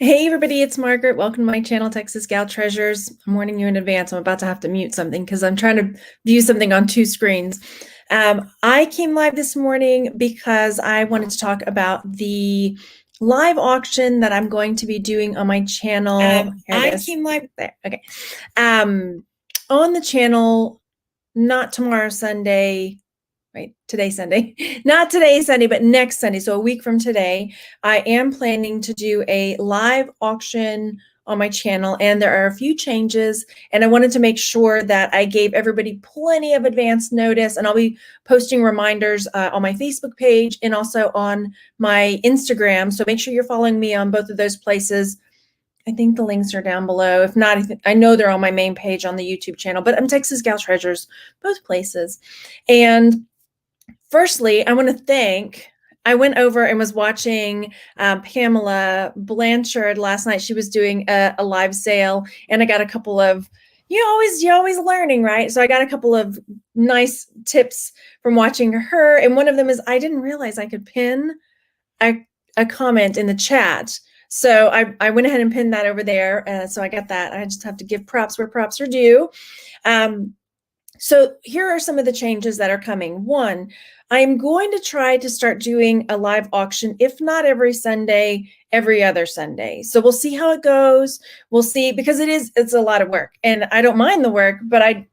Hey everybody, it's Margaret. Welcome to my channel, Texas Gal Treasures. I'm warning you in advance. I'm about to have to mute something because I'm trying to view something on two screens. I came live this morning because I wanted to talk about the live auction that I'm going to be doing on my channel. Here it is. Came live there. Okay. On the channel, not tomorrow, Sunday. Right, today's Sunday, not today Sunday, but next Sunday, so a week from today, I am planning to do a live auction on my channel, and there are a few changes, and I wanted to make sure that I gave everybody plenty of advance notice, and I'll be posting reminders on my Facebook page and also on my Instagram, so make sure you're following me on both of those places. I think the links are down below. If not, I know they're on my main page on the YouTube channel, but I'm Texas Gal Treasures, both places. And firstly, I want to thank, I went over and was watching Pamela Blanchard last night. She was doing a live sale, and I got a couple of, you're always learning, right? So I got a couple of nice tips from watching her. And one of them is I didn't realize I could pin a comment in the chat. So I went ahead and pinned that over there. So I got that. I just have to give props where props are due. So here are some of the changes that are coming. One, I'm going to try to start doing a live auction, if not every Sunday, every other Sunday. So we'll see how it goes. We'll see, because it's a lot of work, and I don't mind the work, but I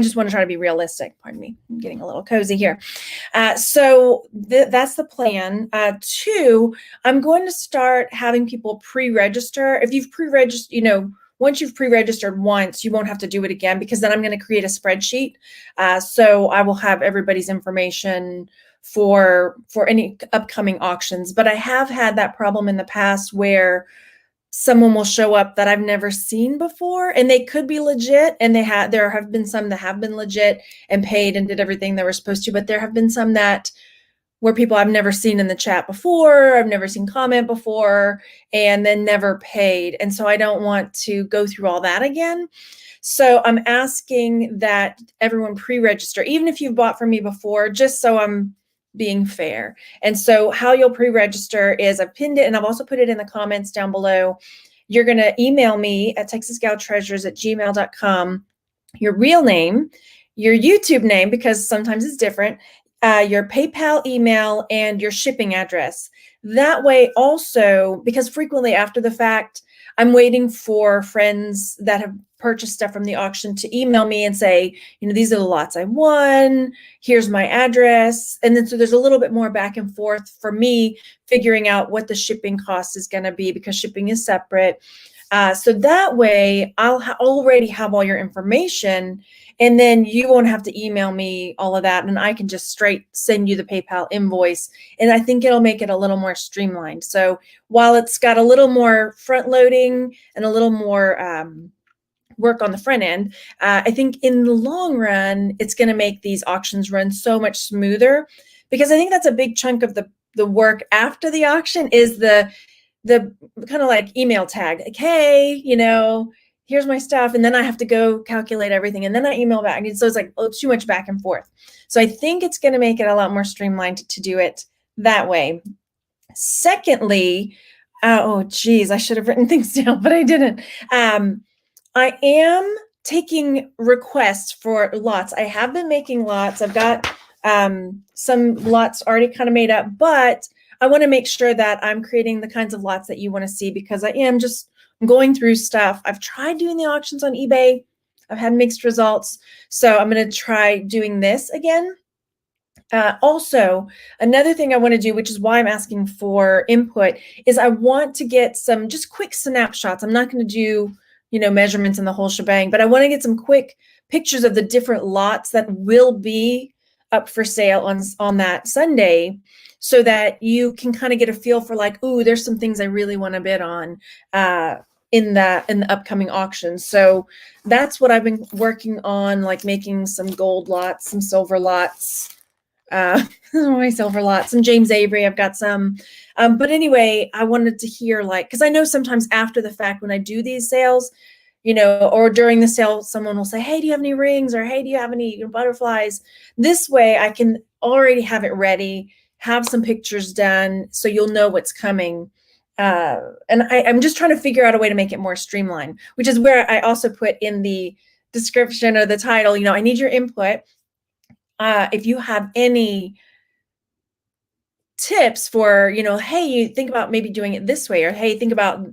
just want to try to be realistic. Pardon me, I'm getting a little cozy here. So that's the plan. Two, I'm going to start having people pre-register. If you've pre-registered, once you've pre-registered once, you won't have to do it again, because then I'm going to create a spreadsheet. So I will have everybody's information for any upcoming auctions. But I have had that problem in the past where someone will show up that I've never seen before, and they could be legit, and there have been some that have been legit and paid and did everything they were supposed to, but there have been some that where people I've never seen in the chat before, I've never seen comment before, and then never paid. And so I don't want to go through all that again. So I'm asking that everyone pre-register, even if you've bought from me before, just so I'm being fair. And so how you'll pre-register is I've pinned it, and I've also put it in the comments down below. You're going to email me at texasgaltreasures@gmail.com, your real name, your YouTube name, because sometimes it's different, your PayPal email, and your shipping address. That way also, because frequently after the fact, I'm waiting for friends that have purchased stuff from the auction to email me and say, these are the lots I won, here's my address. And then so there's a little bit more back and forth for me figuring out what the shipping cost is going to be, because shipping is separate. So that way I'll already have all your information, and then you won't have to email me all of that, and I can just straight send you the PayPal invoice. And I think it'll make it a little more streamlined. So while it's got a little more front loading and a little more work on the front end, I think in the long run, it's going to make these auctions run so much smoother, because I think that's a big chunk of the work after the auction is the kind of like email tag, like, hey, here's my stuff. And then I have to go calculate everything, and then I email back. And so it's like, too much back and forth. So I think it's going to make it a lot more streamlined to do it that way. Secondly, oh geez, I should have written things down, but I didn't. I am taking requests for lots. I have been making lots. I've got some lots already kind of made up, but I want to make sure that I'm creating the kinds of lots that you want to see, because I am just going through stuff. I've tried doing the auctions on eBay. I've had mixed results. So I'm going to try doing this again. Also, another thing I want to do, which is why I'm asking for input, is I want to get some just quick snapshots. I'm not going to do, measurements in the whole shebang, but I want to get some quick pictures of the different lots that will be up for sale on that Sunday, so that you can kind of get a feel for like, ooh, there's some things I really want to bid on in the upcoming auctions. So that's what I've been working on, like making some gold lots, some silver lots, my silver lots, some James Avery. I've got some. But anyway, I wanted to hear, like, because I know sometimes after the fact when I do these sales, or during the sale, someone will say, hey, do you have any rings? Or hey, do you have any butterflies? This way I can already have it ready, have some pictures done, so you'll know what's coming. and I'm just trying to figure out a way to make it more streamlined, which is where I also put in the description or the title, I need your input. If you have any tips for, hey, you think about maybe doing it this way, or hey, think about,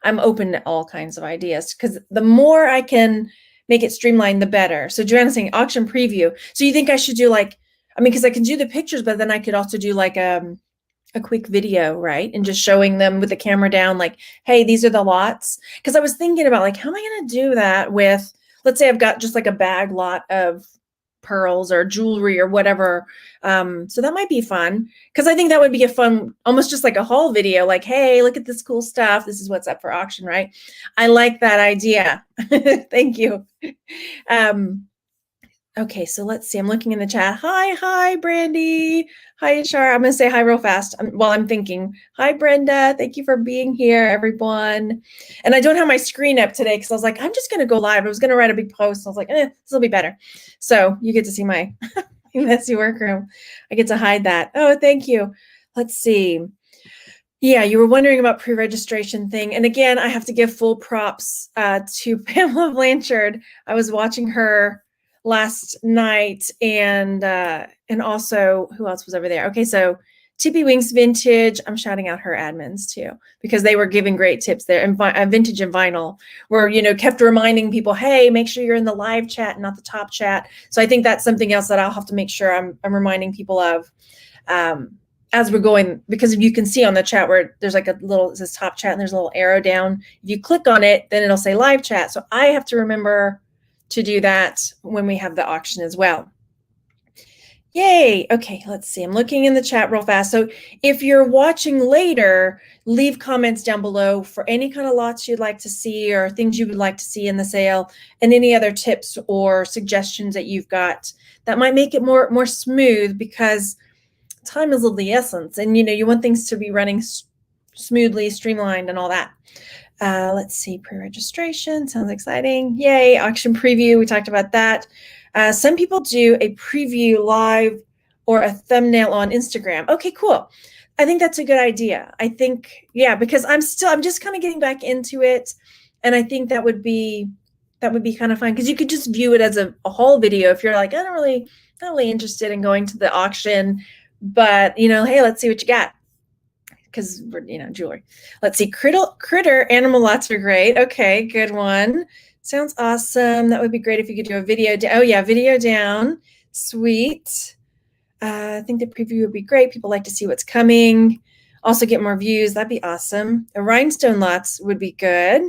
I'm open to all kinds of ideas, because the more I can make it streamlined, the better. So Joanna's saying auction preview. So you think I should do because I can do the pictures, but then I could also do a quick video, right? And just showing them with the camera down, like, hey, these are the lots. Because I was thinking about how am I going to do that with, let's say I've got just a bag lot of pearls or jewelry or whatever. So that might be fun, because I think that would be a fun, almost just like a haul video, like, hey, look at this cool stuff. This is what's up for auction, right? I like that idea. Thank you. Okay, so let's see. I'm looking in the chat. Hi, Brandy. Hi, Ishar. I'm going to say hi real fast while I'm thinking. Hi, Brenda. Thank you for being here, everyone. And I don't have my screen up today because I was like, I'm just going to go live. I was going to write a big post. I was like, this will be better. So you get to see my messy workroom. I get to hide that. Oh, thank you. Let's see. Yeah, you were wondering about pre-registration thing. And again, I have to give full props to Pamela Blanchard. I was watching her last night, and also, who else was over there? Okay, so Tippy Wings Vintage, I'm shouting out her admins too, because they were giving great tips there. And Vintage and Vinyl were, kept reminding people, hey, make sure you're in the live chat, not the top chat. So I think that's something else that I'll have to make sure I'm reminding people of as we're going, because you can see on the chat where there's it says top chat and there's a little arrow down. If you click on it, then it'll say live chat. So I have to remember to do that when we have the auction as well. Yay. Okay, let's see. I'm looking in the chat real fast. So if you're watching later, leave comments down below for any kind of lots you'd like to see or things you would like to see in the sale, and any other tips or suggestions that you've got that might make it more smooth, because time is of the essence, and you want things to be running smoothly, streamlined, and all that. Let's see, pre-registration sounds exciting. Yay, auction preview, we talked about that. Some people do a preview live or a thumbnail on Instagram. Okay, cool. I think that's a good idea. I think, yeah, because I'm just kind of getting back into it, and I think that would be kind of fun, because you could just view it as a haul video if you're like, I'm not really interested in going to the auction, but hey, let's see what you got. Because we're, jewelry. Let's see, critter animal lots are great. Okay, good one. Sounds awesome. That would be great if you could do a video. Oh yeah, video down. Sweet. I think the preview would be great. People like to see what's coming. Also get more views. That'd be awesome. The rhinestone lots would be good.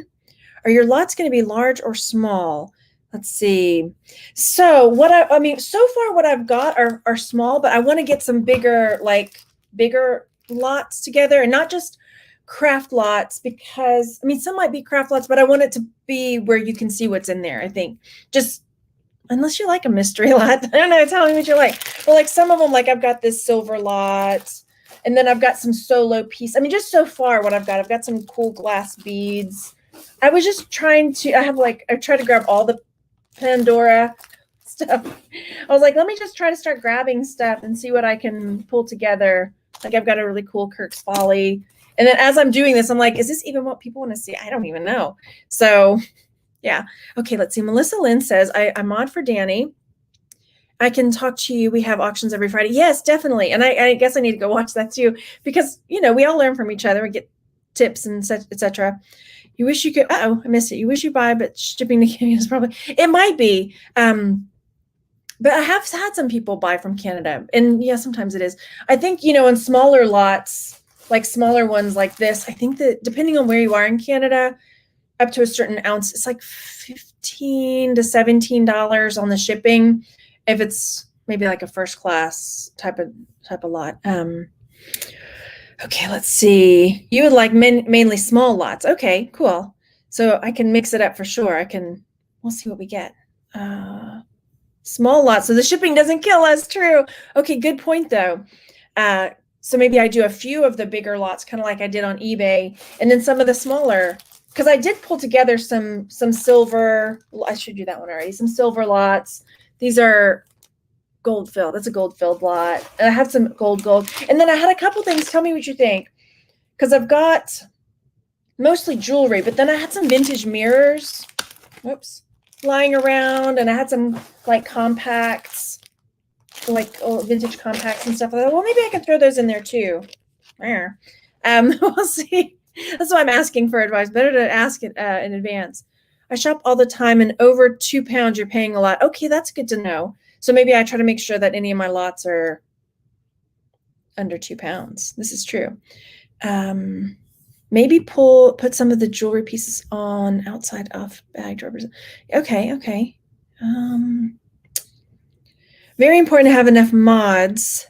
Are your lots going to be large or small? Let's see. So what so far what I've got are small, but I want to get some bigger lots together, and not just craft lots, because some might be craft lots, but I want it to be where you can see what's in there. I think, just unless you like a mystery lot, I don't know, tell me what you like. Well, some of them, I've got this silver lot, and then I've got some solo piece. Just so far what I've got some cool glass beads. I was just trying to, I tried to grab all the Pandora stuff. I was like, let me just try to start grabbing stuff and see what I can pull together. I've got a really cool Kirk's Folly. And then as I'm doing this, I'm like, is this even what people want to see? I don't even know. So yeah. Okay, let's see. Melissa Lynn says, I mod for Danny. I can talk to you. We have auctions every Friday. Yes, definitely. And I guess I need to go watch that too, because, we all learn from each other. We get tips and such, etc. You wish you could, I missed it. You wish you buy, but shipping to Canada is probably, it might be. But I have had some people buy from Canada, and yeah, sometimes it is. I think, in smaller lots, smaller ones like this, I think that depending on where you are in Canada, up to a certain ounce, it's $15 to $17 on the shipping, if it's maybe a first class type of lot. Okay, let's see. You would like mainly small lots. Okay, cool. So I can mix it up for sure. We'll see what we get. Small lots, so the shipping doesn't kill us. True. Okay, good point though. So maybe I do a few of the bigger lots, kind of like I did on eBay, and then some of the smaller, because I did pull together some silver. I should do that one already. Some silver lots. These are gold filled. That's a gold filled lot. And I have some gold. And then I had a couple things. Tell me what you think. because I've got mostly jewelry, but then I had some vintage mirrors, whoops, lying around, and I had some like compacts, like vintage compacts and stuff. I thought, well, maybe I could throw those in there too. We'll see. That's why I'm asking for advice. Better to ask it in advance. I shop all the time, and over 2 pounds, you're paying a lot. Okay, that's good to know. So maybe I try to make sure that any of my lots are under 2 pounds. This is true. Maybe put some of the jewelry pieces on outside of bag drawers. Okay. Very important to have enough mods,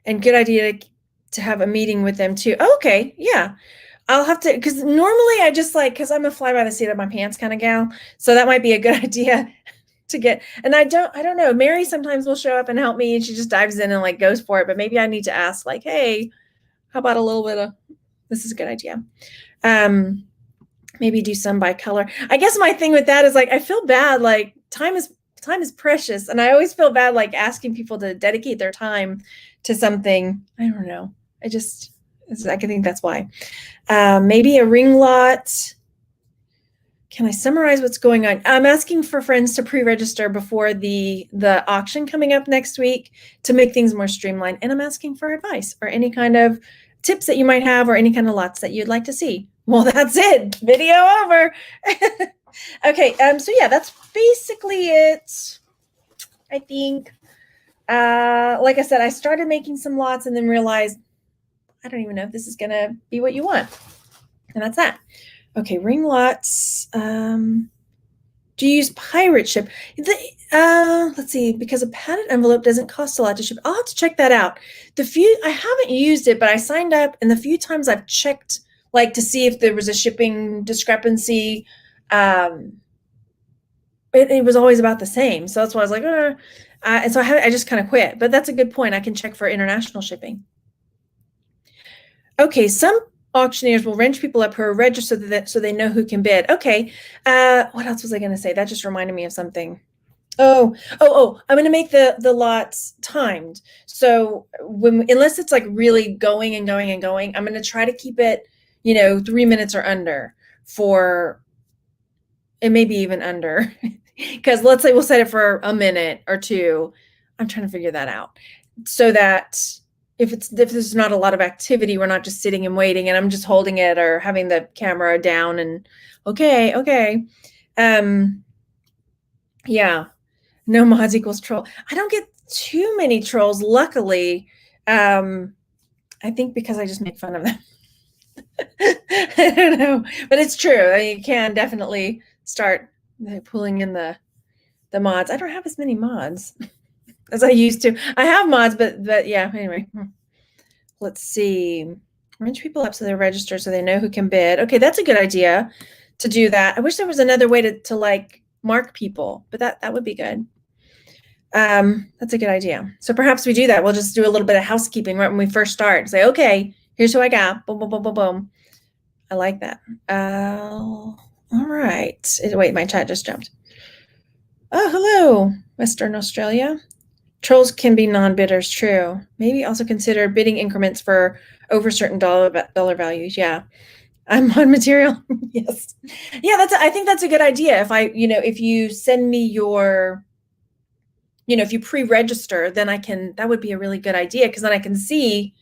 and good idea to have a meeting with them too. Okay, yeah. I'll have to, because normally I just like, because I'm a fly by the seat of my pants kind of gal. So that might be a good idea to get. And I don't know. Mary sometimes will show up and help me, and she just dives in and like goes for it. But maybe I need to ask like, hey, how about a little bit of, this is a good idea. Maybe do some by color. I guess my thing with that is like, I feel bad. Like time is precious. And I always feel bad like asking people to dedicate their time to something. I don't know. I think that's why. Maybe a ring lot. Can I summarize what's going on? I'm asking for friends to pre-register before the auction coming up next week to make things more streamlined. And I'm asking for advice or any kind of tips that you might have or any kind of lots that you'd like to see. Well, that's it. Video over. Okay. So yeah, that's basically it. I think, like I said, I started making some lots and then realized I don't even know if this is going to be what you want. And that's that. Okay, ring lots. Do you use pirate ship? Let's see, because a padded envelope doesn't cost a lot to ship. I'll have to check that out. I haven't used it, but I signed up, and the few times I've checked, like to see if there was a shipping discrepancy, it was always about the same. So that's why I was like, and so I just kind of quit. But that's a good point. I can check for international shipping. Okay, some auctioneers will wrench people up who are registered so they know who can bid. Okay, what else was I going to say? That just reminded me of something. Oh, I'm going to make the lots timed. So unless it's like really going and going and going, I'm going to try to keep it, 3 minutes or under it may be even under, because let's say we'll set it for a minute or two. I'm trying to figure that out so that if there's not a lot of activity, we're not just sitting and waiting and I'm just holding it or having the camera down and okay. Yeah, no mods equals troll. I don't get too many trolls, luckily. I think because I just make fun of them. I don't know, but it's true. You can definitely start pulling in the mods. I don't have as many mods as I used to. I have mods, but yeah, anyway. Let's see. Wrench people up so they're registered so they know who can bid. Okay, that's a good idea to do that. I wish there was another way to like mark people, but that would be good. That's a good idea. So perhaps we do that. We'll just do a little bit of housekeeping right when we first start. Say, okay, here's who I got. Boom, boom, boom, boom, boom. I like that. All right. Wait, my chat just jumped. Oh, hello, Western Australia. Trolls can be non-bidders, true. Maybe also consider bidding increments for over certain dollar values. Yeah, I'm on material. Yes, yeah. I think that's a good idea. If you send me your, if you pre-register, then that would be a really good idea because then I can see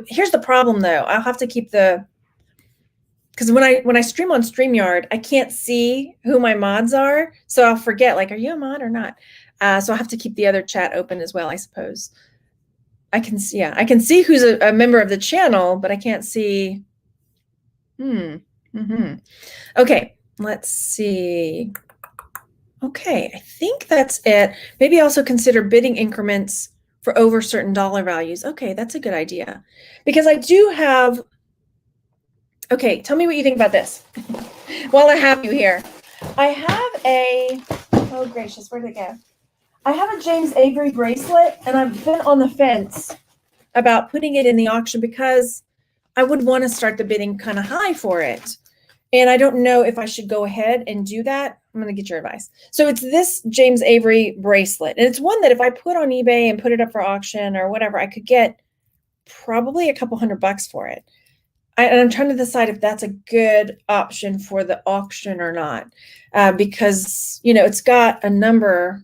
here's the problem though. I'll have to keep because when I stream on StreamYard, I can't see who my mods are, so I'll forget. Like, are you a mod or not? So I have to keep the other chat open as well, I suppose. I can see who's a member of the channel, but I can't see. Okay, let's see. Okay, I think that's it. Maybe also consider bidding increments for over certain dollar values. Okay, that's a good idea. Because I do have, okay, tell me what you think about this. While I have you here. I have oh gracious, where did it go? I have a James Avery bracelet, and I've been on the fence about putting it in the auction because I would want to start the bidding kind of high for it. And I don't know if I should go ahead and do that. I'm going to get your advice. So it's this James Avery bracelet. And it's one that if I put on eBay and put it up for auction or whatever, I could get probably a couple $100 for it. and I'm trying to decide if that's a good option for the auction or not, because, you know, it's got a number,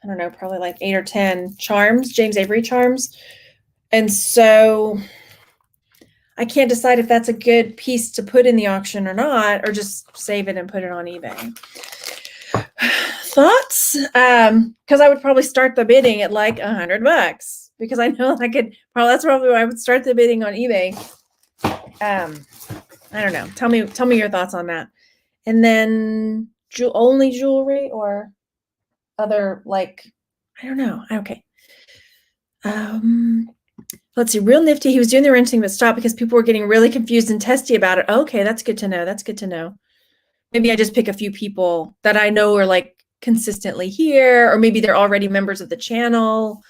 I don't know, probably like 8 or 10 charms, James Avery charms. And so I can't decide if that's a good piece to put in the auction or not, or just save it and put it on eBay. Thoughts? Because I would probably start the bidding at like $100 because I know I could probably, that's probably why I would start the bidding on eBay. I don't know. Tell me your thoughts on that. And then only jewelry or other, like, I don't know. Okay. Let's see. Real nifty. He was doing the renting but stopped because people were getting really confused and testy about it. Okay, that's good to know. That's good to know. Maybe I just pick a few people that I know are like consistently here, or maybe they're already members of the channel.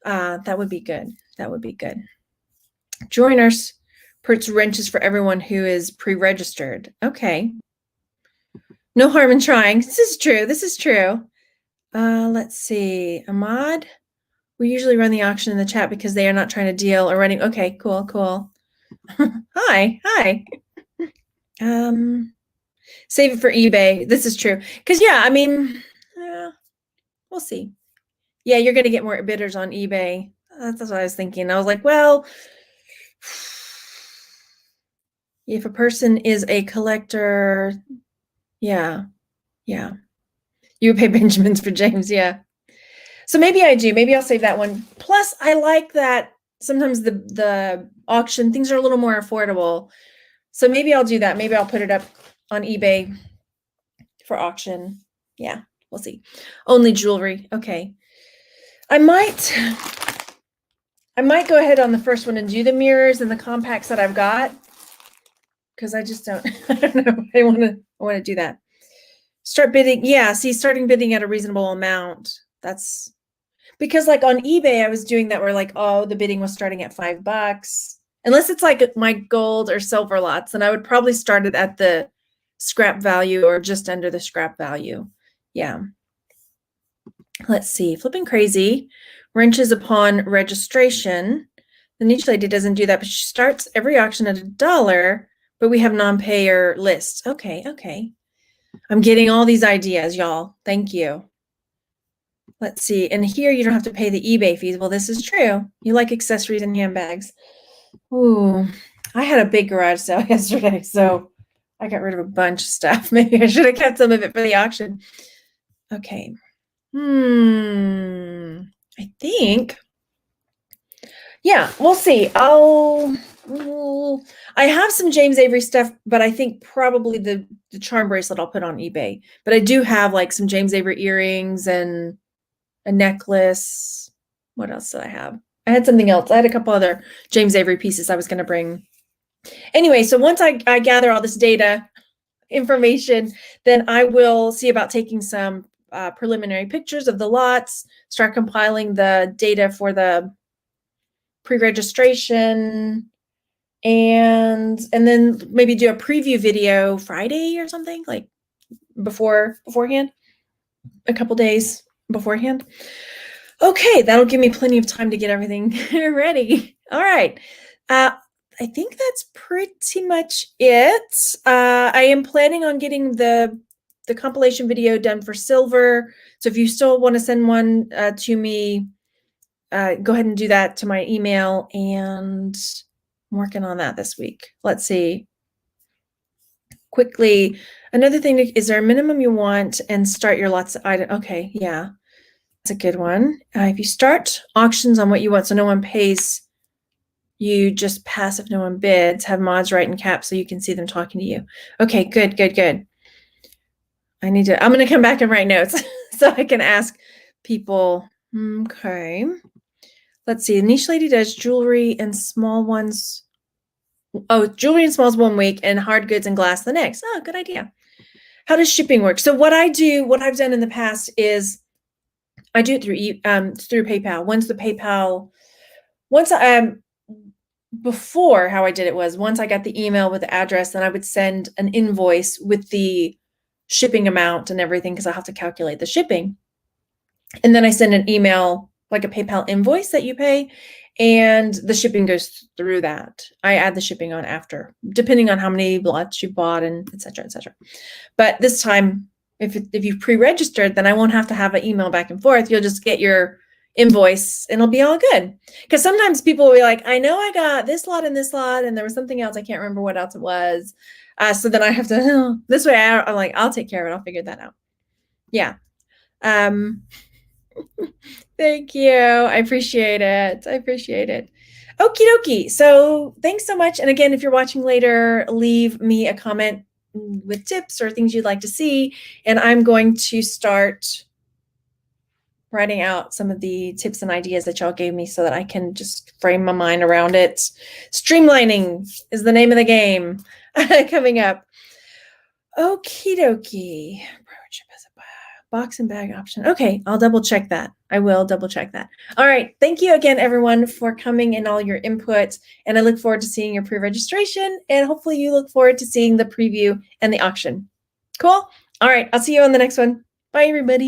That would be good. That would be good. Joiners puts wrenches for everyone who is pre-registered. Okay. No harm in trying. This is true. This is true. Let's see. Ahmad. We usually run the auction in the chat because they are not trying to deal or running. Okay, cool, cool. Hi. Save it for eBay. This is true. Because, yeah, I mean, we'll see. Yeah, you're going to get more bidders on eBay. That's what I was thinking. I was like, well, if a person is a collector, yeah. You would pay Benjamins for James, yeah. So maybe I do. Maybe I'll save that one. Plus, I like that sometimes the auction, things are a little more affordable. So maybe I'll do that. Maybe I'll put it up on eBay for auction. Yeah, we'll see. Only jewelry. Okay. I might go ahead on the first one and do the mirrors and the compacts that I've got. Because I just don't, I don't know. I want to do that. Start bidding. Yeah, see, starting bidding at a reasonable amount. That's because like on eBay, I was doing that where like, oh, the bidding was starting at $5. Unless it's like my gold or silver lots, and I would probably start it at the scrap value or just under the scrap value. Yeah. Let's see. Flipping Crazy. Wrenches upon registration. The niche lady doesn't do that, but she starts every auction at $1, but we have non-payer lists. Okay. I'm getting all these ideas, y'all. Thank you. Let's see. And here you don't have to pay the eBay fees. Well, this is true. You like accessories and handbags. Ooh, I had a big garage sale yesterday, so I got rid of a bunch of stuff. Maybe I should have kept some of it for the auction. Okay. I think. Yeah, we'll see. I have some James Avery stuff, but I think probably the charm bracelet I'll put on eBay. But I do have like some James Avery earrings and a necklace. What else did I have? I had something else. I had a couple other James Avery pieces I was going to bring. Anyway, so once I gather all this data information, then I will see about taking some preliminary pictures of the lots, start compiling the data for the pre-registration, and then maybe do a preview video Friday or something, like beforehand, a couple days beforehand. Okay, that'll give me plenty of time to get everything ready. All right. I think that's pretty much it. I am planning on getting the compilation video done for silver. So if you still want to send one to me, go ahead and do that to my email, and I'm working on that this week. Let's see. Quickly, another thing, is there a minimum you want and start your lots of items? Okay, yeah, that's a good one. If you start auctions on what you want, so no one pays, you just pass if no one bids, have mods write in caps so you can see them talking to you. Okay, good. I'm going to come back and write notes so I can ask people. Okay. Let's see. The niche lady does jewelry and small ones. Oh, jewelry and smalls 1 week and hard goods and glass the next. Oh, good idea. How does shipping work? So what I've done in the past is I do it through PayPal. Before, how I did it was once I got the email with the address, then I would send an invoice with the shipping amount and everything, because I have to calculate the shipping. And then I send an email, like a PayPal invoice that you pay. and the shipping goes through that. I add the shipping on after, depending on how many lots you bought and et cetera, et cetera. But this time, if you've pre-registered, then I won't have to have an email back and forth. You'll just get your invoice and it'll be all good. Because sometimes people will be like, I know I got this lot and there was something else. I can't remember what else it was. So then I have to, this way I'm like, I'll take care of it. I'll figure that out. Yeah. Thank you. I appreciate it. Okie dokie. So thanks so much. And again, if you're watching later, leave me a comment with tips or things you'd like to see. And I'm going to start writing out some of the tips and ideas that y'all gave me so that I can just frame my mind around it. Streamlining is the name of the game coming up. Okie dokie. Box and bag option. Okay, I'll double check that. I will double check that. All right. Thank you again, everyone, for coming and all your input. And I look forward to seeing your pre-registration. And hopefully you look forward to seeing the preview and the auction. Cool. All right. I'll see you on the next one. Bye, everybody.